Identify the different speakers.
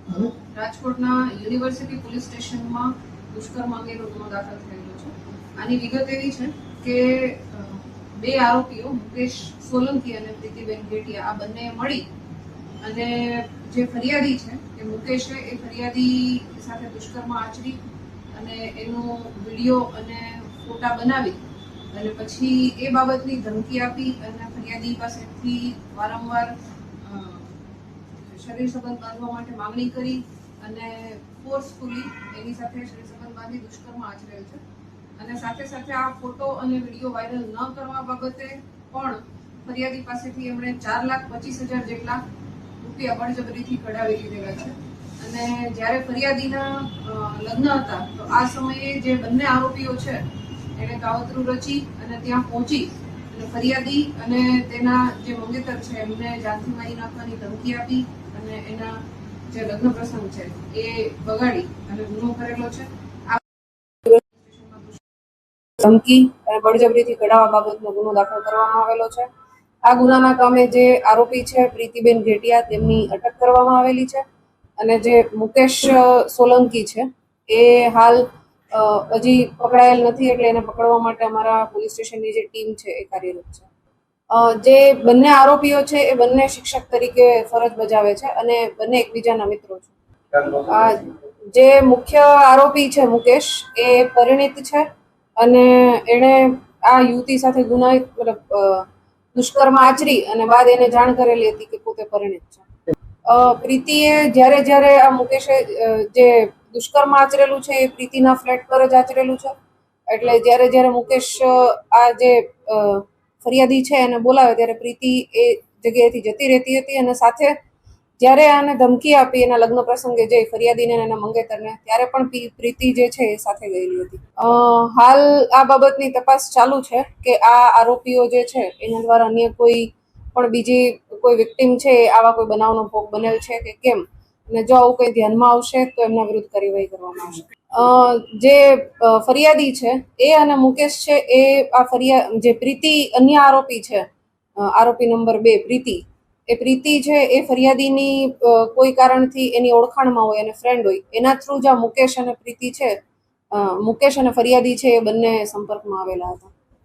Speaker 1: રાજકોટના university police સ્ટેશનમાં દુષ્કર્મ અંગેનો ગુનો દાખલ થયેલો છે. આની વિગત એવી છે કે બે આરોપીઓ મુકેશ સોલંકી અને પ્રીતિબેન ગેટિયા આ બંને મળી અને જે ફરિયાદી છે એ મુકેશે એ ફરિયાદી સાથે દુષ્કર્મ આચરી અને એનો વિડીયો અને ફોટા બનાવી અને પછી એ બાબતની ધમકી આપી અને ફરિયાદી પાસેથી વારંવાર શરીર સંબંધ બાંધવા માટે માંગણી કરી અને ફોર્સફુલી એની સાથે શરીર સંબંધ બાંધી દુષ્કર્મ આચરેલ છે. અને સાથે સાથે આ ફોટો અને વિડીયો વાયરલ ન કરવા બાબતે પણ ફરિયાદી પાસેથી એમણે 4,25,000 જેટલા રૂપિયા બળજબરીથી કઢાવી લીધેલા છે. અને જ્યારે ફરિયાદીના લગ્ન હતા તો આ સમયે જે બંને આરોપીઓ છે એને કાવતરું રચી અને ત્યાં પહોંચી અને ફરિયાદી અને તેના જે મંગેતર છે એમને જાનથી મારી નાખવાની ધમકી આપી અને એના જે લગ્ન પ્રસંગ છે એ બગાડી અને ગુનો કરેલો છે. ધમકી અને બળજબરીથી કઢાવવા બાબતનો ગુનો દાખલ કરવામાં આવેલો છે. આ ગુનાના કામે જે આરોપી છે પ્રીતિબેન ઘેટિયા તેમની અટક કરવામાં આવેલી છે અને જે મુકેશ સોલંકી છે એ હાલ હજી પકડાયેલ નથી, એટલે એને પકડવા માટે અમારા પોલીસ સ્ટેશનની જે ટીમ છે એ કાર્યરત છે. જે બંને આરોપીઓ છે એ બંને શિક્ષક તરીકે ફરજ બજાવે છે અને બંને એકબીજાના મિત્રો છે. જે મુખ્ય આરોપી છે મુકેશ એ પરિણીત છે અને એણે આ યુવતી સાથે ગુનાહિત દુષ્કર્મ આચરી અને બાદ એને જાણ કરેલી હતી કે પોતે પરિણીત છે. પ્રીતિએ જ્યારે આ મુકેશે જે દુષ્કર્મ આચરેલું છે એ પ્રીતિના ફ્લેટ પર જ આચરેલું છે. એટલે જ્યારે મુકેશ આ જે ફરિયાદી છે એને બોલાવે ત્યારે પ્રીતિ એ જગ્યાએથી જતી રહેતી હતી અને સાથે જ્યારે આને ધમકી આપી એના લગ્ન પ્રસંગે જઈ ફરિયાદીને અને એના મંગેતરને, ત્યારે પણ પ્રીતિ જે છે એ સાથે ગયેલી હતી. હાલ આ બાબતની તપાસ ચાલુ છે કે આ આરોપીઓ જે છે એના દ્વારા અન્ય કોઈ પણ બીજી કોઈ વિક્ટીમ છે આવા કોઈ બનાવનો ભોગ બનેલ છે કે કેમ, અને જો આવું કંઈ ધ્યાનમાં આવશે તો એમના વિરુદ્ધ કાર્યવાહી કરવામાં આવશે. જે ફરિયાદી છે એ અને મુકેશ છે એ જે પ્રીતિ અન્ય આરોપી છે, આરોપી નંબર 2 પ્રીતિ છે એ ફરિયાદીની કોઈ કારણથી એની ઓળખાણમાં હોય અને ફ્રેન્ડ હોય, એના થ્રુ જ આ મુકેશ અને પ્રીતિ છે, મુકેશ અને ફરિયાદી છે એ બંને સંપર્કમાં આવેલા હતા.